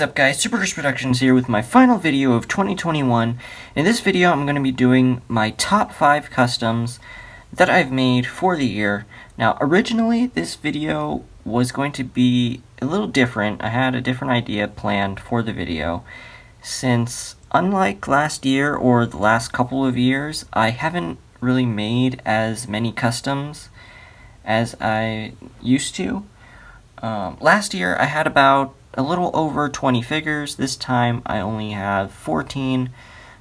up, guys? Super Chris Productions here with my final video of 2021. In this video I'm going to be doing my top 5 customs that I've made for the year. Now originally this video was going to be a little different. I had a different idea planned for the video, since unlike last year or the last couple of years, I haven't really made as many customs as I used to. Last year I had about a little over 20 figures. This time I only have 14,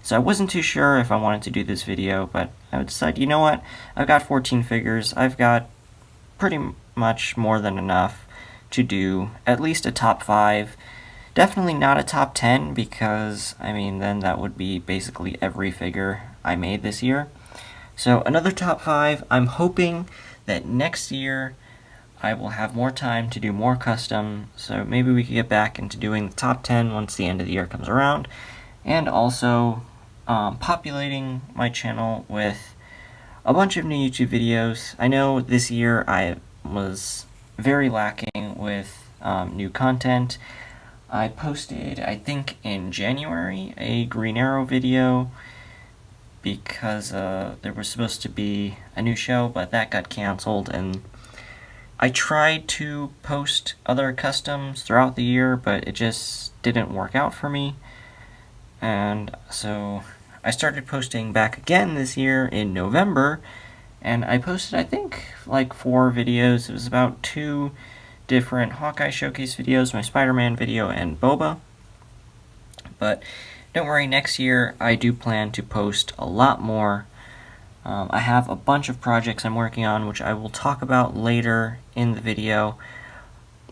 so I wasn't too sure if I wanted to do this video, but I decided, you know what, I've got 14 figures. I've got pretty much more than enough to do at least a top 5. Definitely not a top 10, because I mean then that would be basically every figure I made this year. So another top 5. I'm hoping that next year I will have more time to do more custom, so maybe we could get back into doing the top 10 once the end of the year comes around, and also populating my channel with a bunch of new YouTube videos. I know this year I was very lacking with new content. I posted, I think in January, a Green Arrow video because there was supposed to be a new show, but that got canceled, and I tried to post other customs throughout the year, but it just didn't work out for me. And so I started posting back again this year in November, and I posted, I think, like 4 videos. It was about 2 different Hawkeye Showcase videos, my Spider-Man video, and Boba. But don't worry, next year I do plan to post a lot more. I have a bunch of projects I'm working on, which I will talk about later in the video.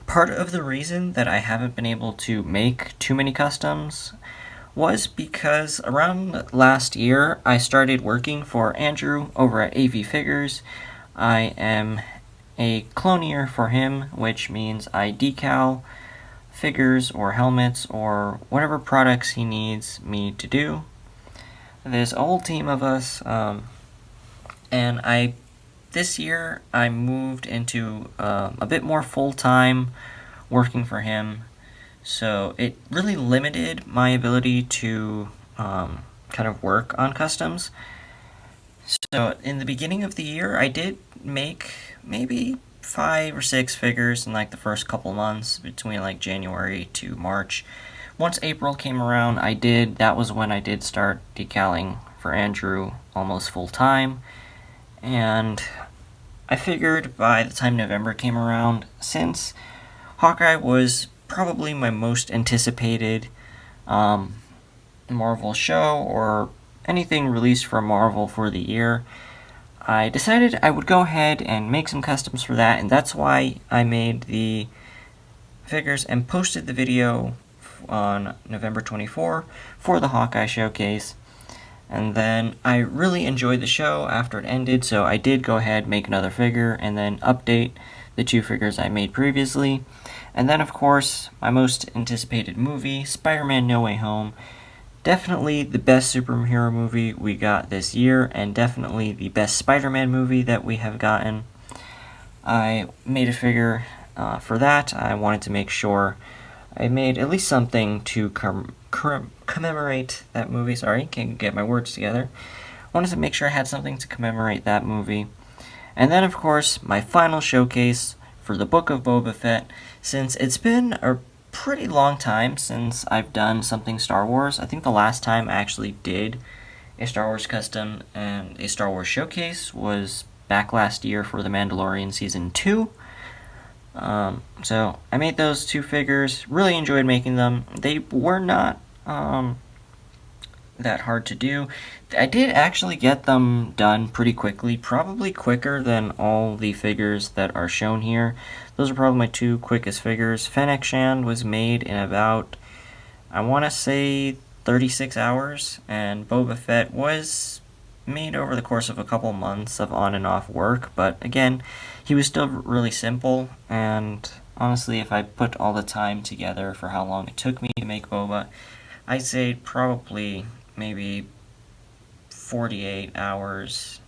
Part of the reason that I haven't been able to make too many customs was because around last year I started working for Andrew over at AV Figures. I am a clonier for him, which means I decal figures or helmets or whatever products he needs me to do. There's a whole team of us, and this year I moved into a bit more full-time working for him, so it really limited my ability to kind of work on customs. So in the beginning of the year I did make maybe 5 or 6 figures in like the first couple months, between like January to March. Once April came around, that was when I did start decaling for Andrew almost full-time. And I figured by the time November came around, since Hawkeye was probably my most anticipated Marvel show or anything released from Marvel for the year, I decided I would go ahead and make some customs for that, and that's why I made the figures and posted the video on November 24 for the Hawkeye Showcase. And then I really enjoyed the show after it ended, so I did go ahead, make another figure, and then update the 2 figures I made previously. And then, of course, my most anticipated movie, Spider-Man No Way Home. Definitely the best superhero movie we got this year, and definitely the best Spider-Man movie that we have gotten. I made a figure for that. I wanted to make sure I made at least something to commemorate that movie. Sorry, can't get my words together. Wanted to make sure I had something to commemorate that movie. And then, of course, my final showcase for the Book of Boba Fett, since it's been a pretty long time since I've done something Star Wars. I think the last time I actually did a Star Wars custom and a Star Wars showcase was back last year for The Mandalorian Season 2. So I made those 2 figures, really enjoyed making them. They were not that hard to do. I did actually get them done pretty quickly, probably quicker than all the figures that are shown here. Those are probably my 2 quickest figures. Fennec Shand was made in about, I want to say, 36 hours, and Boba Fett was made over the course of a couple months of on and off work, but again, he was still really simple, and honestly, if I put all the time together for how long it took me to make Boba, I'd say probably maybe 48 hours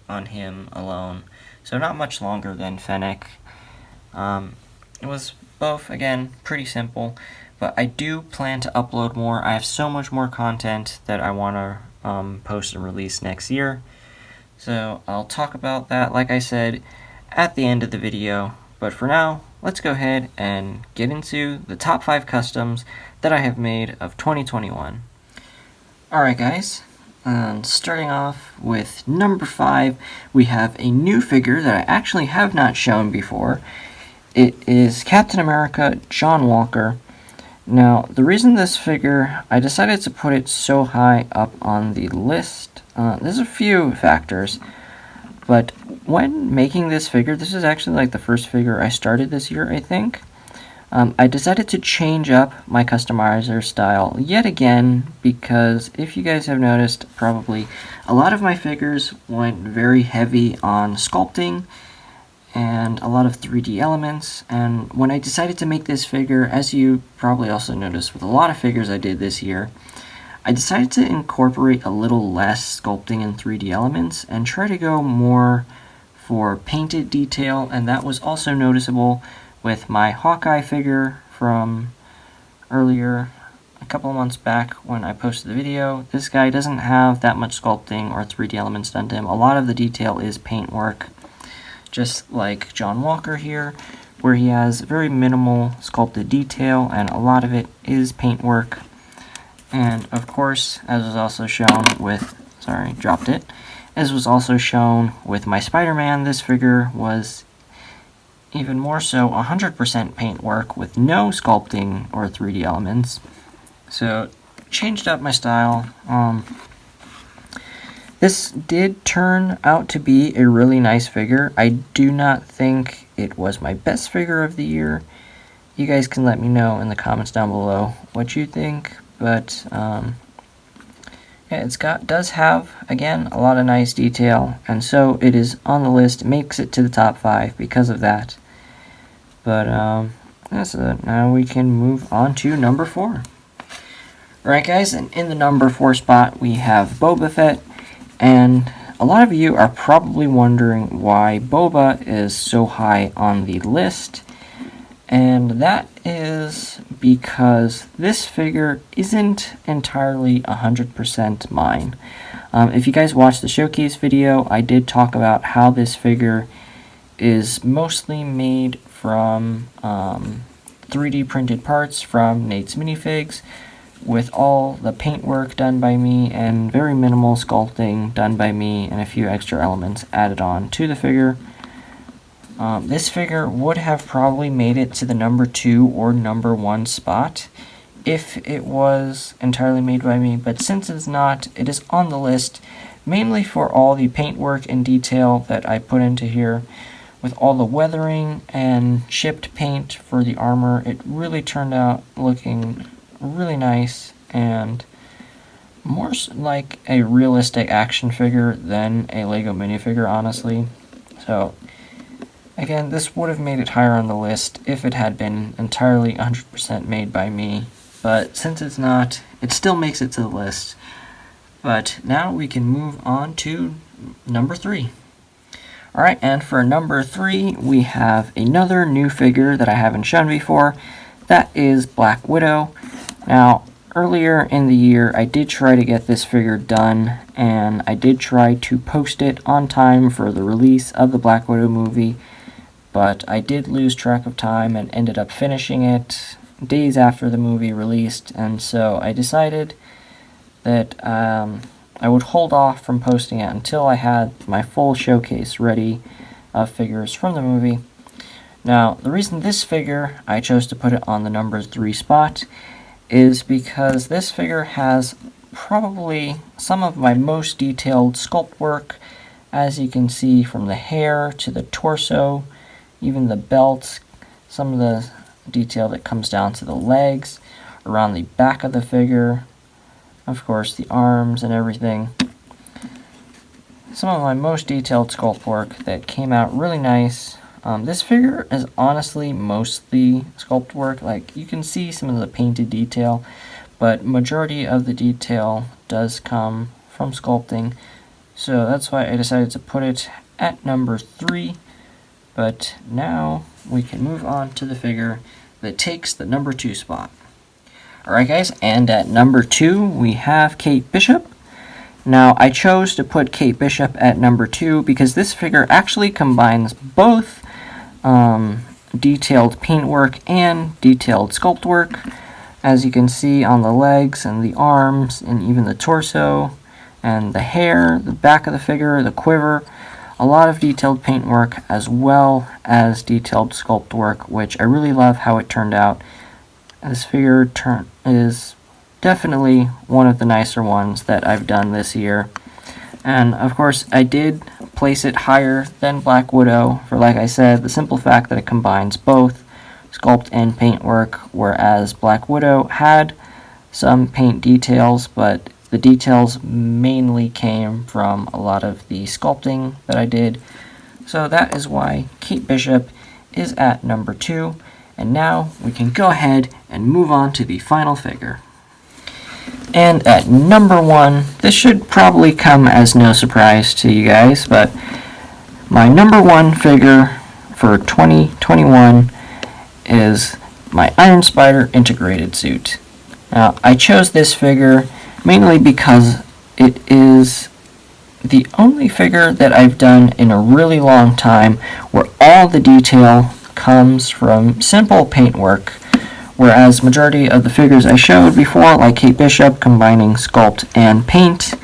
on him alone, so not much longer than Fennec. It was both, again, pretty simple, but I do plan to upload more. I have so much more content that I want to post and release next year. So I'll talk about that, like I said, at the end of the video. But for now, let's go ahead and get into the top 5 customs that I have made of 2021. Alright guys, starting off with number 5, we have a new figure that I actually have not shown before. It is Captain America John Walker. Now, the reason this figure, I decided to put it so high up on the list, there's a few factors, but when making this figure, this is actually like the first figure I started this year, I think. I decided to change up my customizer style yet again, because if you guys have noticed, probably, a lot of my figures went very heavy on sculpting and a lot of 3D elements, and when I decided to make this figure, as you probably also noticed with a lot of figures I did this year, I decided to incorporate a little less sculpting and 3D elements and try to go more for painted detail, and that was also noticeable with my Hawkeye figure from earlier, a couple of months back when I posted the video. This guy doesn't have that much sculpting or 3D elements done to him. A lot of the detail is paintwork, just like John Walker here, where he has very minimal sculpted detail and a lot of it is paintwork. And of course, as was also shown with, as was also shown with my Spider-Man, this figure was even more so 100% paintwork with no sculpting or 3D elements. So, changed up my style. This did turn out to be a really nice figure. I do not think it was my best figure of the year. You guys can let me know in the comments down below what you think, but yeah, does have, again, a lot of nice detail, and so it is on the list. It makes it to the top 5 because of that. But now we can move on to number 4. Alright guys, and in the number 4 spot we have Boba Fett. And a lot of you are probably wondering why Boba is so high on the list, and that is because this figure isn't entirely 100% mine. If you guys watched the showcase video, I did talk about how this figure is mostly made from 3D printed parts from Nate's Minifigs, with all the paintwork done by me and very minimal sculpting done by me and a few extra elements added on to the figure. This figure would have probably made it to the number 2 or number 1 spot if it was entirely made by me, but since it's not, it is on the list mainly for all the paintwork and detail that I put into here. With all the weathering and chipped paint for the armor, it really turned out looking really nice and more like a realistic action figure than a Lego minifigure, honestly. So again, this would have made it higher on the list if it had been entirely 100% made by me, but since it's not, it still makes it to the list. But now we can move on to number 3. Alright, and for number 3 we have another new figure that I haven't shown before. That is Black Widow. Now, earlier in the year, I did try to get this figure done, and I did try to post it on time for the release of the Black Widow movie, but I did lose track of time and ended up finishing it days after the movie released, and so I decided that I would hold off from posting it until I had my full showcase ready of figures from the movie. Now, the reason this figure, I chose to put it on the number 3 spot, is because this figure has probably some of my most detailed sculpt work, as you can see from the hair to the torso, even the belt, some of the detail that comes down to the legs, around the back of the figure, of course the arms and everything. Some of my most detailed sculpt work that came out really nice. This figure is honestly mostly sculpt work. Like, you can see some of the painted detail, but majority of the detail does come from sculpting. So that's why I decided to put it at number 3. But now we can move on to the figure that takes the number 2 spot. Alright guys, and at number 2 we have Kate Bishop. Now I chose to put Kate Bishop at number 2 because this figure actually combines both detailed paintwork and detailed sculpt work. As you can see on the legs and the arms and even the torso and the hair, the back of the figure, the quiver, a lot of detailed paintwork as well as detailed sculpt work, which I really love how it turned out. This figure is definitely one of the nicer ones that I've done this year. And of course I did place it higher than Black Widow for, like I said, the simple fact that it combines both sculpt and paint work, whereas Black Widow had some paint details, but the details mainly came from a lot of the sculpting that I did. So that is why Kate Bishop is at number 2. And now we can go ahead and move on to the final figure. And at number 1, this should probably come as no surprise to you guys, but my number 1 figure for 2021 is my Iron Spider integrated suit. Now, I chose this figure mainly because it is the only figure that I've done in a really long time where all the detail comes from simple paintwork, whereas majority of the figures I showed before, like Kate Bishop, combining sculpt and paint.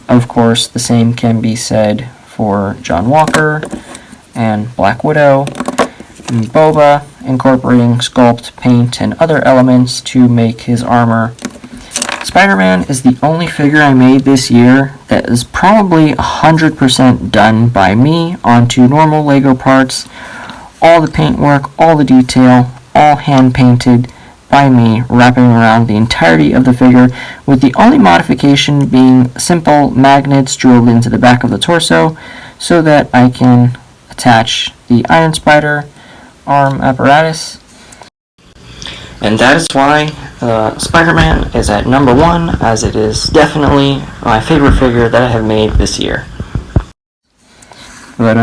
Of course, the same can be said for John Walker and Black Widow, and Boba, incorporating sculpt, paint, and other elements to make his armor. Spider-Man is the only figure I made this year that is probably 100% done by me onto normal Lego parts. All the paintwork, all the detail, all hand-painted by me, wrapping around the entirety of the figure, with the only modification being simple magnets drilled into the back of the torso so that I can attach the Iron Spider arm apparatus. And that is why Spider-Man is at number 1, as it is definitely my favorite figure that I have made this year. But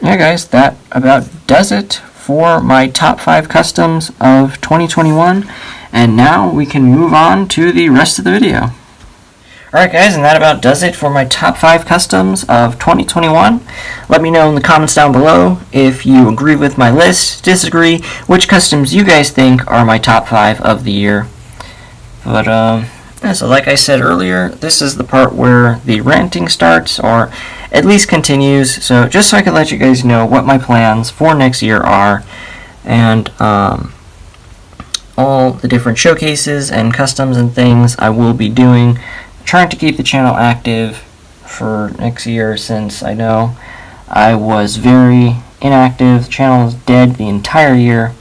yeah guys, that about does it for my top 5 customs of 2021, and now we can move on to the rest of the video. Alright guys, and that about does it for my top 5 customs of 2021. Let me know in the comments down below if you agree with my list, disagree, which customs you guys think are my top 5 of the year. But yeah, so like I said earlier, this is the part where the ranting starts, or at least continues, so just so I can let you guys know what my plans for next year are, and all the different showcases and customs and things I will be doing, trying to keep the channel active for next year, since I know I was very inactive. The channel was dead the entire year.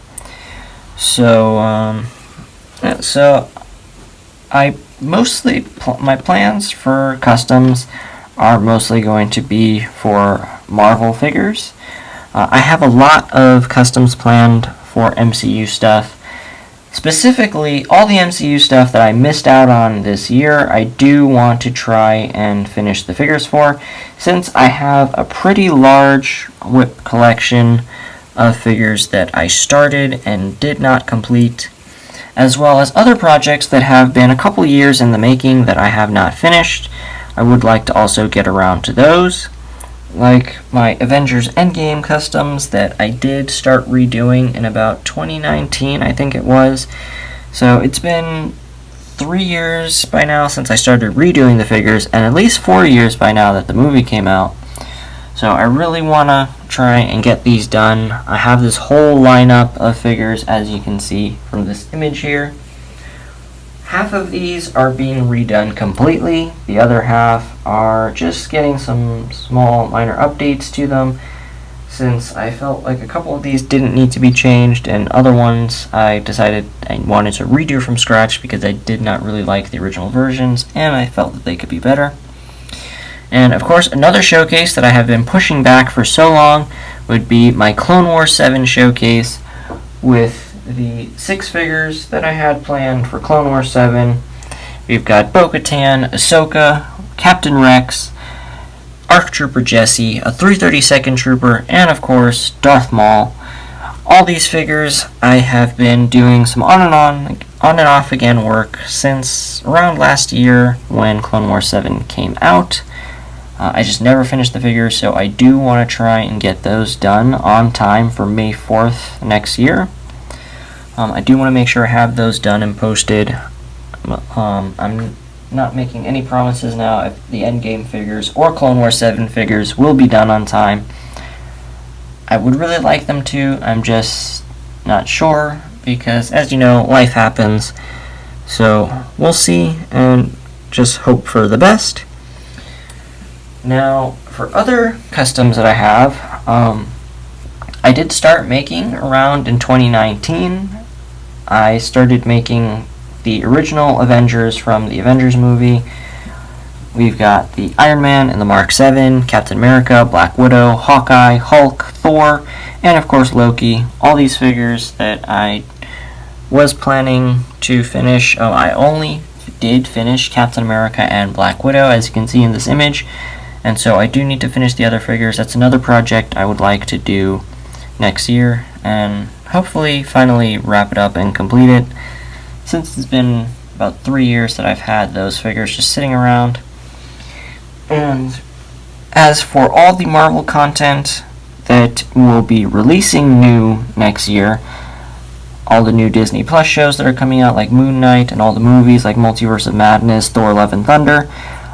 So yeah, so I mostly my plans for customs are mostly going to be for Marvel figures. I have a lot of customs planned for MCU stuff. Specifically, all the MCU stuff that I missed out on this year, I do want to try and finish the figures for, since I have a pretty large whip collection of figures that I started and did not complete, as well as other projects that have been a couple years in the making that I have not finished. I would like to also get around to those, like my Avengers Endgame customs that I did start redoing in about 2019, I think it was. So it's been 3 years by now since I started redoing the figures, and at least 4 years by now that the movie came out. So I really want to try and get these done. I have this whole lineup of figures, as you can see from this image here. Half of these are being redone completely. The other half are just getting some small minor updates to them, since I felt like a couple of these didn't need to be changed, and other ones I decided I wanted to redo from scratch because I did not really like the original versions and I felt that they could be better. And of course, another showcase that I have been pushing back for so long would be my Clone Wars 7 showcase, with the 6 figures that I had planned for Clone Wars 7. We've got Bo-Katan, Ahsoka, Captain Rex, ARC Trooper Jesse, a 332nd Trooper, and of course Darth Maul. all these figures I have been doing some on and off again work since around last year when Clone Wars 7 came out. I just never finished the figures, so I do want to try and get those done on time for May 4th next year. I do want to make sure I have those done and posted. I'm not making any promises now if the Endgame figures or Clone Wars 7 figures will be done on time. I would really like them to, I'm just not sure, because as you know, life happens. So we'll see and just hope for the best. Now, for other customs that I have, I did start making around in 2019. I started making the original Avengers from the Avengers movie. We've got the Iron Man and the Mark 7, Captain America, Black Widow, Hawkeye, Hulk, Thor, and of course Loki. All these figures that I was planning to finish. Oh, I only did finish Captain America and Black Widow, as you can see in this image. And so I do need to finish the other figures. That's another project I would like to do next year, and hopefully finally wrap it up and complete it, since it's been about 3 years that I've had those figures just sitting around. And as for all the Marvel content that will be releasing new next year, all the new Disney Plus shows that are coming out, like Moon Knight, and all the movies like Multiverse of Madness, Thor: Love and Thunder,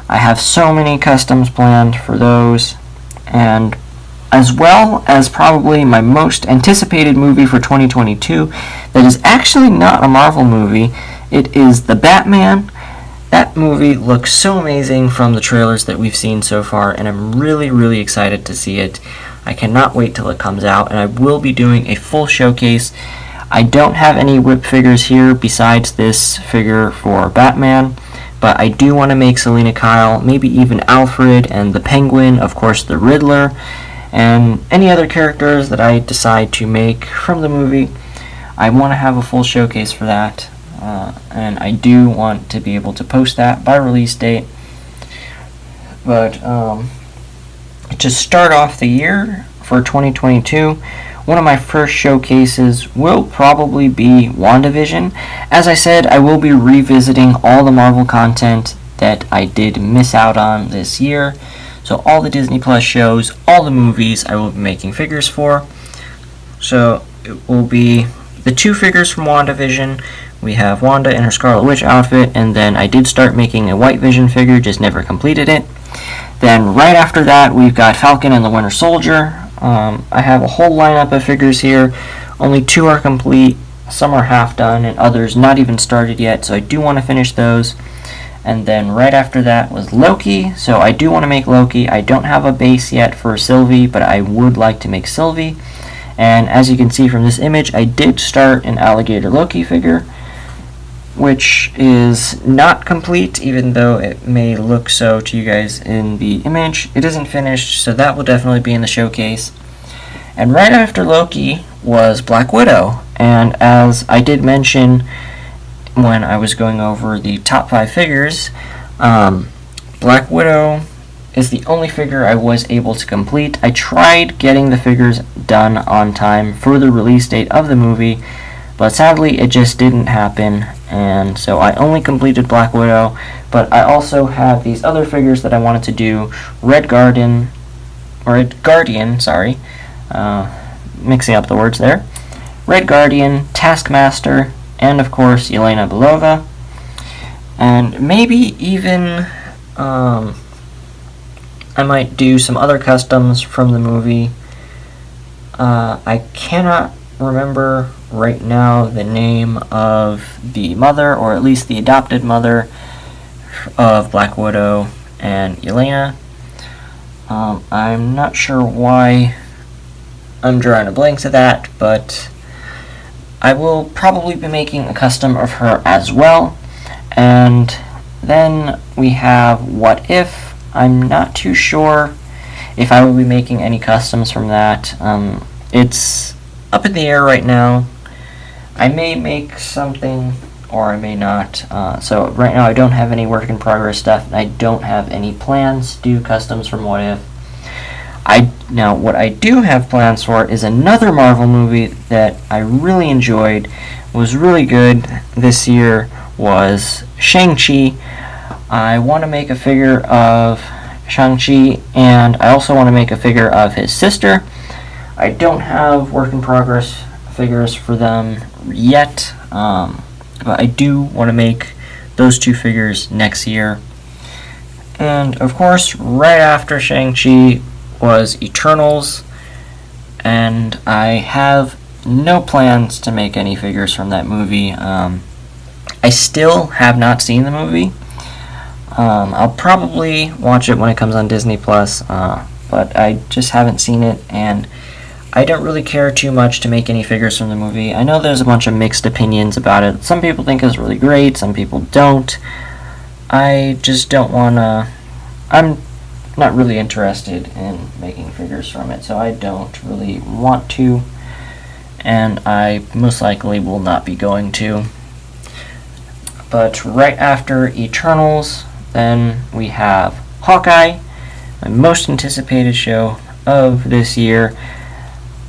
I have so many customs planned for those, and as well as probably my most anticipated movie for 2022 that is actually not a Marvel movie. It is The Batman. That movie looks so amazing from the trailers that we've seen so far, and I'm really excited to see it. I cannot wait till it comes out, and I will be doing a full showcase. I don't have any whip figures here besides this figure for Batman, but I do want to make Selina Kyle, maybe even Alfred and the Penguin, of course the Riddler, and any other characters that I decide to make from the movie. I want to have a full showcase for that. And I do want to be able to post that by release date. But to start off the year for 2022, one of my first showcases will probably be WandaVision. As I said, I will be revisiting all the Marvel content that I did miss out on this year. So all the Disney Plus shows, all the movies I will be making figures for. So it will be the 2 figures from WandaVision. We have Wanda in her Scarlet Witch outfit, and then I did start making a White Vision figure, just never completed it. Then right after that, we've got Falcon and the Winter Soldier. I have a whole lineup of figures here. Only 2 are complete, some are half done, and others not even started yet, so I do want to finish those. And then right after that was Loki, so I do want to make Loki. I don't have a base yet for Sylvie, but I would like to make Sylvie. And as you can see from this image, I did start an Alligator Loki figure, which is not complete, even though it may look so to you guys in the image. It isn't finished, so that will definitely be in the showcase. And right after Loki was Black Widow, and as I did mention when I was going over the top 5 figures, Black Widow is the only figure I was able to complete. I tried getting the figures done on time for the release date of the movie, but sadly it just didn't happen, and so I only completed Black Widow. But I also have these other figures that I wanted to do: Red Guardian, mixing up the words there. Red Guardian, Taskmaster, and of course Yelena Belova, and maybe even I might do some other customs from the movie. I cannot remember right now the name of the mother, or at least the adopted mother of Black Widow and Yelena. I'm not sure why I'm drawing a blank to that, but I will probably be making a custom of her as well. And then we have What If. I'm not too sure if I will be making any customs from that. It's up in the air right now. I may make something, or I may not. So right now I don't have any work in progress stuff. I don't have any plans to do customs from What If. Now, what I do have plans for is another Marvel movie that I really enjoyed, was really good this year, was Shang-Chi. I want to make a figure of Shang-Chi, and I also want to make a figure of his sister. I don't have work in progress figures for them yet, but I do want to make those two figures next year. And of course, right after Shang-Chi was Eternals, and I have no plans to make any figures from that movie. I still have not seen the movie. I'll probably watch it when it comes on Disney Plus, but I just haven't seen it, and I don't really care too much to make any figures from the movie. I know there's a bunch of mixed opinions about it. Some people think it's really great, some people don't. I just don't want to... I'm not really interested in making figures from it, so I don't really want to, and I most likely will not be going to. But right after Eternals, then we have Hawkeye, my most anticipated show of this year.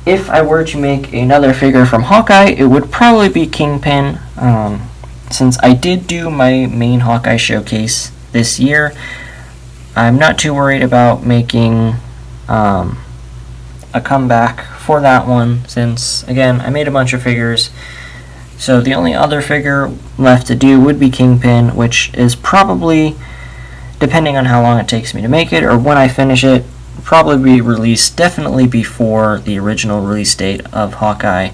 If I were to make another figure from Hawkeye, it would probably be Kingpin, since I did do my main Hawkeye showcase this year. I'm not too worried about making a comeback for that one, since, again, I made a bunch of figures. So the only other figure left to do would be Kingpin, which is probably, depending on how long it takes me to make it, or when I finish it, probably be released definitely before the original release date of Hawkeye,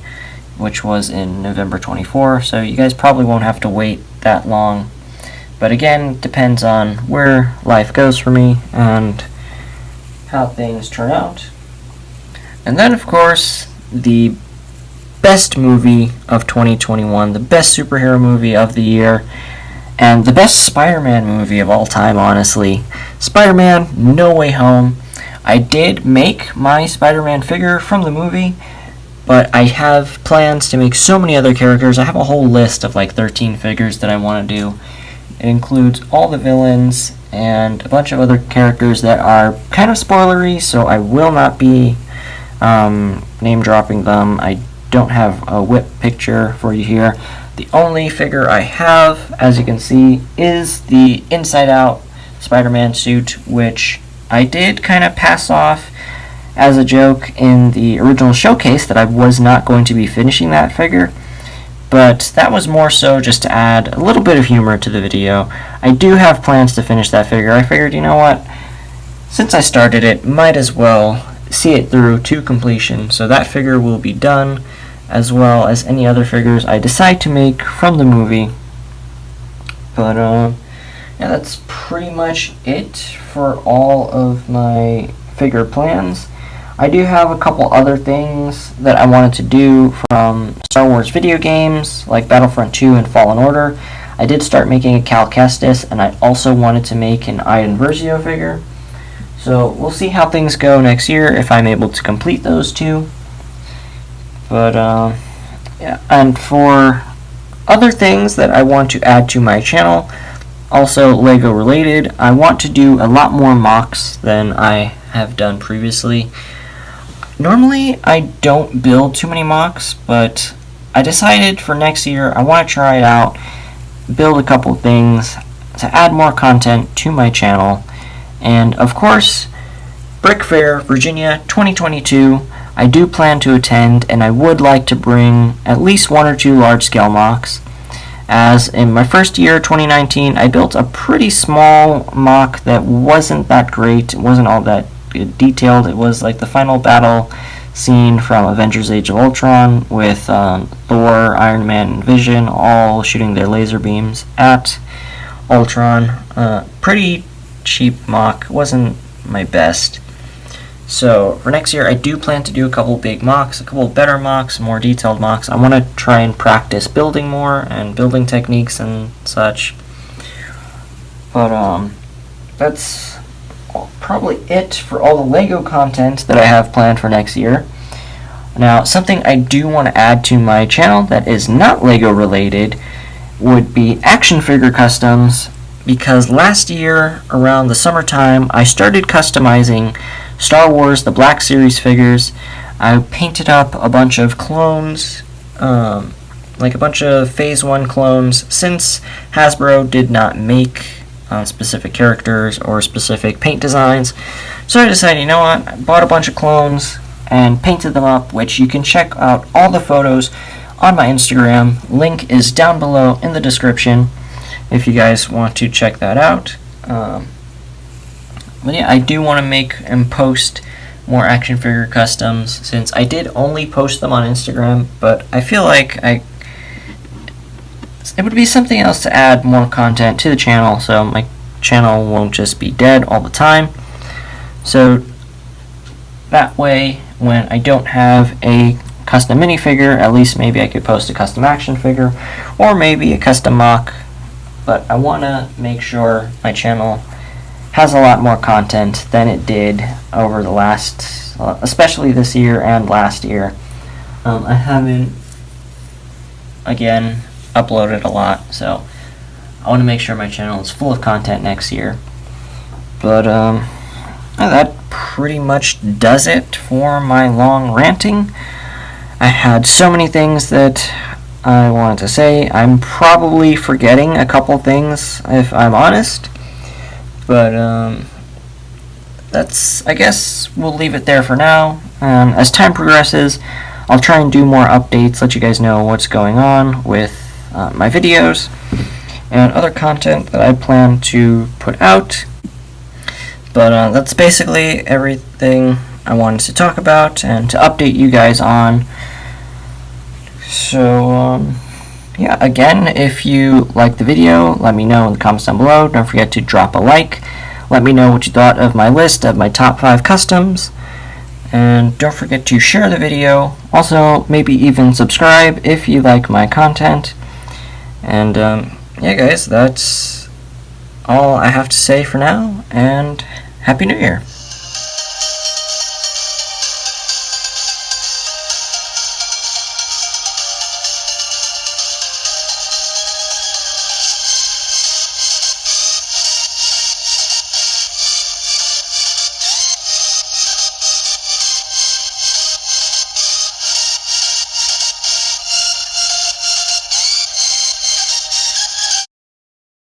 which was in November 24, so you guys probably won't have to wait that long. But again, depends on where life goes for me and how things turn out. And then, of course, the best movie of 2021, the best superhero movie of the year, and the best Spider-Man movie of all time, honestly. Spider-Man No Way Home. I did make my Spider-Man figure from the movie, but I have plans to make so many other characters. I have a whole list of like 13 figures that I want to do. It includes all the villains and a bunch of other characters that are kind of spoilery, so I will not be name dropping them. I don't have a whip picture for you here. The only figure I have, as you can see, is the Inside Out Spider-Man suit, which I did kind of pass off as a joke in the original showcase that I was not going to be finishing that figure. But that was more so just to add a little bit of humor to the video. I do have plans to finish that figure. I figured, you know what, since I started it, might as well see it through to completion. So that figure will be done, as well as any other figures I decide to make from the movie. But yeah, that's pretty much it for all of my figure plans. I do have a couple other things that I wanted to do from Star Wars video games, like Battlefront 2 and Fallen Order. I did start making a Cal Kestis, and I also wanted to make an Iden Versio figure. So we'll see how things go next year if I'm able to complete those two. But yeah, and for other things that I want to add to my channel, also LEGO related, I want to do a lot more MOCs than I have done previously. Normally, I don't build too many MOCs, but I decided for next year I want to try it out, build a couple things to add more content to my channel. And of course, Brick Fair Virginia 2022, I do plan to attend, and I would like to bring at least 1 or 2 large-scale MOCs. As in my first year, 2019, I built a pretty small MOC that wasn't that great, it wasn't all that detailed. It was like the final battle scene from Avengers Age of Ultron with Thor, Iron Man, and Vision all shooting their laser beams at Ultron. Pretty cheap MOC, wasn't my best. So for next year I do plan to do a couple big MOCs, a couple better MOCs, more detailed MOCs. I want to try and practice building more and building techniques and such. But that's probably it for all the LEGO content that I have planned for next year. Now, something I do want to add to my channel that is not LEGO related would be action figure customs, because last year around the summertime I started customizing Star Wars, the Black Series figures. I painted up a bunch of clones, like a bunch of Phase 1 clones, since Hasbro did not make specific characters or specific paint designs. So I decided, you know what, I bought a bunch of clones and painted them up, which you can check out all the photos on my Instagram. Link is down below in the description if you guys want to check that out. But yeah, I do want to make and post more action figure customs, since I did only post them on Instagram, but I feel like it would be something else to add more content to the channel, so my channel won't just be dead all the time. So that way, when I don't have a custom minifigure, at least maybe I could post a custom action figure, or maybe a custom mock. But I want to make sure my channel has a lot more content than it did over the last, especially this year and last year. I haven't, again, uploaded a lot, so I want to make sure my channel is full of content next year. But that pretty much does it for my long ranting. I had so many things that I wanted to say. I'm probably forgetting a couple things, if I'm honest. But I guess we'll leave it there for now. As time progresses, I'll try and do more updates, let you guys know what's going on with my videos and other content that I plan to put out. But that's basically everything I wanted to talk about and to update you guys on. So, yeah, again, if you liked the video, let me know in the comments down below. Don't forget to drop a like. Let me know what you thought of my list of my top 5 customs. And don't forget to share the video. Also, maybe even subscribe if you like my content. And, yeah, guys, that's all I have to say for now. And Happy New Year!